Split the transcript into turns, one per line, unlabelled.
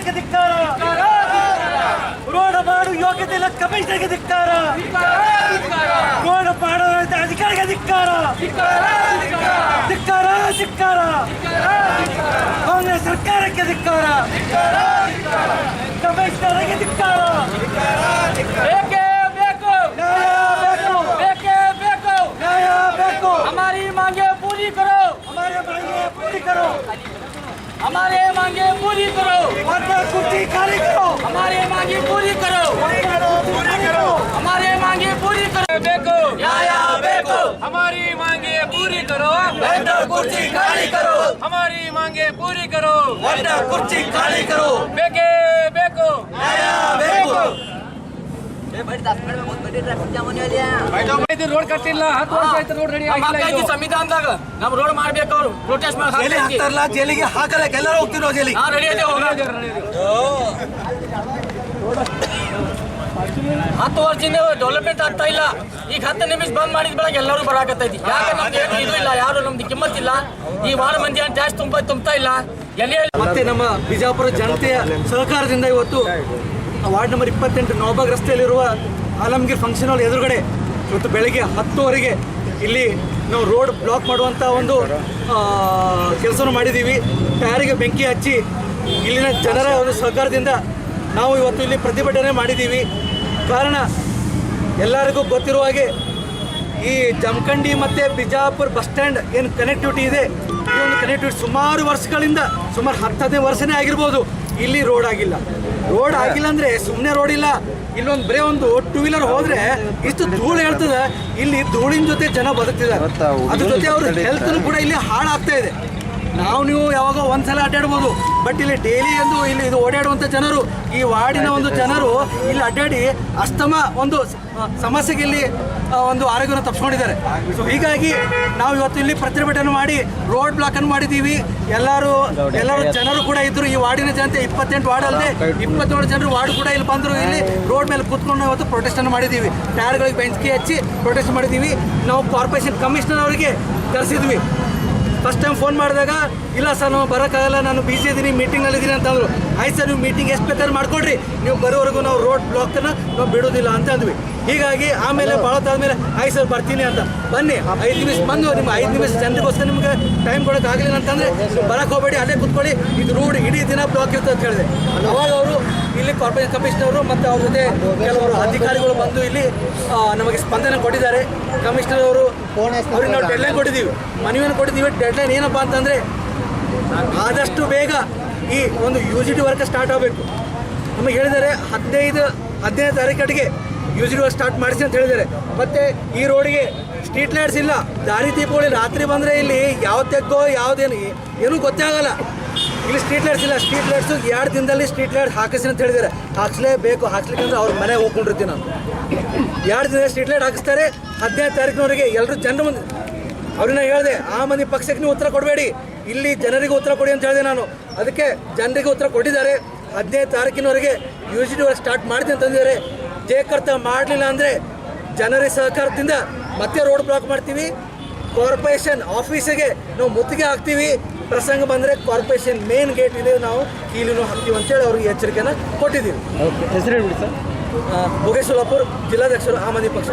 ಸರ್ಕಾರಕ್ಕೆ ಧಿಕ್ಕಾರ, ರೋಡ್ ಮಾಡು ಯೋಗ್ಯತೆ ಇಲ್ಲ ಕಮಿಷನರ್ಗೆ ಧಿಕ್ಕಾರ, ರೋಡ್ ಮಾಡೋ ಅಧಿಕಾರಿಗೆ ಧಿಕ್ಕಾರ, ಧಿಕ್ಕಾರ ಧಿಕ್ಕಾರ, ಕಾಂಗ್ರೆಸ್ ಸರ್ಕಾರಕ್ಕೆ ಧಿಕ್ಕಾರ, ಕಮಿಷನರ್ಗೆ ಧಿಕ್ಕಾರ.
ಬೇಕೇ ಬೇಕು, ಬೇಕೇ ಬೇಕು,
ನ್ಯಾಯ ಬೇಕು.
हमारी मांगे पूरी करो,
हमारे मांगे पूरी करो,
हमारे मांगे पूरी करो,
वादा कुर्सी खाली करो,
हमारे मांगे पूरी करो,
पूरी करो,
हमारे मांगे पूरी करो. ಬೇಕು ನ್ಯಾಯ ಬೇಕು,
हमारी मांगे पूरी करो,
वादा कुर्सी खाली करो,
हमारी मांगे पूरी करो,
वादा कुर्सी खाली करो,
ಬೇಕೇ ಬೇಕು.
न्याय ಬೇಕು.
ಇದು ರೋಡ್ ಕಟ್ಟಿಲ್ಲ, 10 ವರ್ಷ ಆಯ್ತು ರೋಡ್ ರೆಡಿ
ನಮ್ಮ
ಆಗಿಲ್ಲ.
ಹಕ್ಕಾಗಿ
ಇದು
ಸಂವಿಧಾನದಾಗ ನಾವು ರೋಡ್ ಮಾಡ್ಬೇಕು. ಅವರು ಪ್ರೊಟೆಸ್ಟ್
ಜೈಲಿಗೆ ಹಾಕ್ತಾರಲ್ಲ, ಜೈಲಿಗೆ ಹಾಕಲ್ಲ, ಎಲ್ಲರೂ ಹೋಗ್ತೀವಿ ನಾವು ಜೈಲಿಗೆ.
ನಾವು ರೆಡಿ ಇದ್ದೇವೆ. 10 ವರ್ಷದಿಂದ ಡೆವಲಪ್ಮೆಂಟ್ ಆಗ್ತಾ ಇಲ್ಲ. ಈಗ 10 ನಿಮಿಷ ಬಂದ್ ಮಾಡಿದ ಬೆಳಗ್ಗೆ ಎಲ್ಲರೂ ಬರಾಕತ್ತೈತಿ. ಯಾಕೆ ನಮ್ದು ಏನು ಇದು ಇಲ್ಲ, ಯಾರು ನಮ್ದು ಕಿಮ್ಮತ್ತಿಲ್ಲ. ಈ ವಾರ ಮಂದಿ ಟ್ಯಾಕ್ಸ್ ತುಂಬ್ತಾ ಇಲ್ಲ. ಎಲ್ಲಿ
ಮತ್ತೆ ನಮ್ಮ ಬಿಜಾಪುರ ಜನತೆಯ ಸಹಕಾರದಿಂದ ಇವತ್ತು ವಾರ್ಡ್ ನಂಬರ್ 28 ನವಬಾಗ್ ರಸ್ತೆಯಲ್ಲಿರುವ ಆಲಮ್ಗೀರ್ ಫಂಕ್ಷನ್ ಹಾಲ್ ಎದುರುಗಡೆ ಇವತ್ತು ಬೆಳಗ್ಗೆ 10 ಇಲ್ಲಿ ನಾವು ರೋಡ್ ಬ್ಲಾಕ್ ಮಾಡುವಂಥ ಒಂದು ಕೆಲಸವನ್ನು ಮಾಡಿದ್ದೀವಿ. ಟೈರಿಗೆ ಬೆಂಕಿ ಹಚ್ಚಿ ಇಲ್ಲಿನ ಜನರ ಒಂದು ಸಹಕಾರದಿಂದ ನಾವು ಇವತ್ತು ಇಲ್ಲಿ ಪ್ರತಿಭಟನೆ ಮಾಡಿದ್ದೀವಿ. ಕಾರಣ ಎಲ್ಲರಿಗೂ ಗೊತ್ತಿರುವ ಹಾಗೆ ಈ ಜಮಖಂಡಿ ಮತ್ತು ಬಿಜಾಪುರ ಬಸ್ ಸ್ಟ್ಯಾಂಡ್ ಏನು ಕನೆಕ್ಟಿವಿಟಿ ಇದೆ, ಈ ಒಂದು ಕನೆಕ್ಟಿವಿಟಿ ಸುಮಾರು ವರ್ಷಗಳಿಂದ, ಸುಮಾರು 10-15 ವರ್ಷನೇ ಆಗಿರ್ಬೋದು, ಇಲ್ಲಿ ರೋಡ್ ಆಗಿಲ್ಲ. ರೋಡ್ ಆಗಿಲ್ಲ ಅಂದರೆ ಸುಮ್ಮನೆ ರೋಡ್ ಇಲ್ಲ. ಇಲ್ಲೊಂದು ಬರೀ ಒಂದು 2 ವೀಲರ್ ಹೋದರೆ ಇಷ್ಟು ಧೂಳು ಹೇಳ್ತದೆ. ಇಲ್ಲಿ ಧೂಳಿನ ಜೊತೆ ಜನ ಬದುಕ್ತಿದ್ದಾರೆ, ಅದ್ರ ಜೊತೆ ಅವ್ರ ಹೆಲ್ತ್ನು ಕೂಡ ಇಲ್ಲಿ ಹಾಳಾಗ್ತಾ ಇದೆ. ನೀವು ಯಾವಾಗ ಒಂದ್ಸಲ ಅಡ್ಡಾಡ್ಬೋದು, ಬಟ್ ಇಲ್ಲಿ ಡೈಲಿ ಎಂದು ಇಲ್ಲಿ ಇದು ಓಡಾಡುವಂಥ ಜನರು, ಈ ವಾರ್ಡಿನ ಒಂದು ಜನರು ಇಲ್ಲಿ ಅಡ್ಡಾಡಿ ಅಸ್ತಮ ಒಂದು ಸಮಸ್ಯೆಗೆ ಇಲ್ಲಿ ಒಂದು ಆರೋಗ್ಯವನ್ನು ತಪ್ಪಿಸ್ಕೊಂಡಿದ್ದಾರೆ. ಸೊ ಹೀಗಾಗಿ ನಾವು ಇವತ್ತು ಇಲ್ಲಿ ಪ್ರತಿಭಟನೆ ಮಾಡಿ ರೋಡ್ ಬ್ಲಾಕನ್ನು ಮಾಡಿದ್ದೀವಿ. ಎಲ್ಲರೂ ಜನರು ಕೂಡ ಇದ್ದರು. ಈ ವಾರ್ಡಿನ ಜನತೆ 28 ವಾರ್ಡ್ ಅಲ್ಲದೆ 27 ಜನರು ವಾರ್ಡ್ ಕೂಡ ಇಲ್ಲಿ ಬಂದರು. ಇಲ್ಲಿ ರೋಡ್ ಮೇಲೆ ಕೂತ್ಕೊಂಡು ಇವತ್ತು ಪ್ರೊಟೆಸ್ಟನ್ನು ಮಾಡಿದ್ದೀವಿ. ಟೈರ್ಗಳಿಗೆ ಬೆಂಕಿ ಹಚ್ಚಿ ಪ್ರೊಟೆಸ್ಟ್ ಮಾಡಿದ್ದೀವಿ. ನಾವು ಕಾರ್ಪೊರೇಷನ್ ಕಮಿಷನರ್ ಅವರಿಗೆ ಕರೆಸಿದ್ವಿ. ಫಸ್ಟ್ ಟೈಮ್ ಫೋನ್ ಮಾಡಿದಾಗ, ಇಲ್ಲ ಸರ್ ನಾವು ಬರೋಕ್ಕಾಗಲ್ಲ, ನಾನು ಬಿಸಿ ಇದ್ದೀನಿ, ಮೀಟಿಂಗ್ನಲ್ಲಿದ್ದೀನಿ ಅಂತಂದರು. ಆಯ್ತು ಸರ್, ನೀವು ಮೀಟಿಂಗ್ ಎಷ್ಟು ಬೇಕಾದ್ರೂ ಮಾಡ್ಕೊಡ್ರಿ, ನೀವು ಬರೋವರೆಗೂ ನಾವು ರೋಡ್ ಬ್ಲಾಕನ್ನು ನಾವು ಬಿಡೋದಿಲ್ಲ ಅಂತ ಅಂದ್ವಿ. ಹೀಗಾಗಿ ಆಮೇಲೆ ಭಾಳತ್ತಾದ್ಮೇಲೆ ಆಯ್ತು ಸರ್ ಬರ್ತೀನಿ ಅಂತ, ಬನ್ನಿ 5 ನಿಮಿಷ ಬಂದು ನಿಮ್ಮ 5 ನಿಮಿಷ ಜನರಿಗೋಸ್ಕರ ನಿಮಗೆ ಟೈಮ್ ಕೊಡೋಕ್ಕಾಗಲಿಲ್ಲ ಅಂತಂದರೆ ನೀವು ಬರೋಕ್ಕೆ ಹೋಗಬೇಡಿ, ಅಲ್ಲೇ ಕೂತ್ಕೊಳ್ಳಿ, ಇದು ರೋಡ್ ಇಡೀ ದಿನ ಬ್ಲಾಕ್ ಇರ್ತದೆ ಅಂತ ಹೇಳಿದೆ. ಅವಾಗ ಅವರು ಇಲ್ಲಿ ಕಾರ್ಪೊರೇಷನ್ ಕಮಿಷನರು ಮತ್ತು ಅವ್ರ ಜೊತೆ ಕೆಲವರು ಅಧಿಕಾರಿಗಳು ಬಂದು ಇಲ್ಲಿ ನಮಗೆ ಸ್ಪಂದನೆ ಕೊಟ್ಟಿದ್ದಾರೆ. ಕಮಿಷನರ್ ಅವರು ಅವ್ರಿಗೆ ನಾವು ಡೆಡ್ಲೈನ್ ಕೊಟ್ಟಿದ್ದೀವಿ, ಮನವಿಯನ್ನು ಕೊಟ್ಟಿದ್ದೀವಿ. ಡೆಡ್ಲೈನ್ ಏನಪ್ಪ ಅಂತಂದರೆ ಆದಷ್ಟು ಬೇಗ ಈ ಒಂದು UGT ವರ್ಕ್ ಸ್ಟಾರ್ಟ್ ಆಗಬೇಕು. ನಮಗೆ ಹೇಳಿದ್ದಾರೆ 15ನೇ ತಾರೀಕಿಗೆ UGT ವರ್ಕ್ ಸ್ಟಾರ್ಟ್ ಮಾಡಿಸಿ ಅಂತ ಹೇಳಿದ್ದಾರೆ. ಮತ್ತು ಈ ರೋಡಿಗೆ ಸ್ಟ್ರೀಟ್ ಲೈಟ್ಸ್ ಇಲ್ಲ, ದಾರಿ ದೀಪಗಳು ರಾತ್ರಿ ಬಂದರೆ ಇಲ್ಲಿ ಯಾವ ತೆಗ್ಗೋ ಯಾವುದೇನು ಏನೂ ಗೊತ್ತೇ ಆಗಲ್ಲ. ಇಲ್ಲಿ ಸ್ಟ್ರೀಟ್ ಲೈಟ್ಸ್ ಇಲ್ಲ. ಸ್ಟ್ರೀಟ್ ಲೈಟ್ಸು 2 ದಿನದಲ್ಲಿ ಸ್ಟ್ರೀಟ್ ಲೈಟ್ ಹಾಕಿಸಿ ಅಂತ ಹೇಳಿದ್ದಾರೆ. ಹಾಕ್ಸ್ಲೇಬೇಕು. ಹಾಕ್ಸ್ಲಿಕ್ಕಂದ್ರೆ ಅವ್ರ ಮನೆಗೆ ಹೋಗ್ಕೊಂಡಿರ್ತೀವಿ ನಾವು. 2 ದಿನದಲ್ಲಿ ಸ್ಟ್ರೀಟ್ ಲೈಟ್ ಹಾಕಿಸ್ತಾರೆ. 15ನೇ ತಾರೀಕಿನವರೆಗೆ ಎಲ್ಲರೂ ಜನರು ಮುಂದೆ ಅವ್ರನ್ನ ಹೇಳಿದೆ, ಆ ಮಂದಿ ಪಕ್ಷಕ್ಕೆ ನೀವು ಉತ್ತರ ಕೊಡಬೇಡಿ, ಇಲ್ಲಿ ಜನರಿಗೆ ಉತ್ತರ ಕೊಡಿ ಅಂತ ಹೇಳಿದೆ ನಾನು. ಅದಕ್ಕೆ ಜನರಿಗೆ ಉತ್ತರ ಕೊಟ್ಟಿದ್ದಾರೆ. 15ನೇ ತಾರೀಕಿನವರೆಗೆ UGT ವರ್ಕ್ ಸ್ಟಾರ್ಟ್ ಮಾಡ್ತೀನಿ ಅಂತಂದಿದ್ದಾರೆ. ಜಯಕರ್ತ ಮಾಡಲಿಲ್ಲ ಅಂದರೆ ಜನರ ಸಹಕಾರದಿಂದ ಮತ್ತೆ ರೋಡ್ ಬ್ಲಾಕ್ ಮಾಡ್ತೀವಿ. ಕಾರ್ಪೊರೇಷನ್ ಆಫೀಸಿಗೆ ನಾವು ಮುತ್ತಿಗೆ ಹಾಕ್ತೀವಿ. ಪ್ರಸಂಗ ಬಂದರೆ ಕಾರ್ಪೊರೇಷನ್ ಮೇನ್ ಗೇಟ್ ಇದೆ, ನಾವು ಕೀಲಿನೂ ಹಾಕ್ತೀವಿ ಅಂತೇಳಿ ಅವ್ರಿಗೆ ಎಚ್ಚರಿಕೆಯನ್ನು ಕೊಟ್ಟಿದ್ದೀವಿ.
ಹೆಸರು ಹೇಳ್ಬಿಡಿ ಸರ್.
ಭೋಗೇಶ್ವರಪುರ ಜಿಲ್ಲಾಧ್ಯಕ್ಷರು ಆಮ್ ಆದ್ಮಿ ಪಕ್ಷ.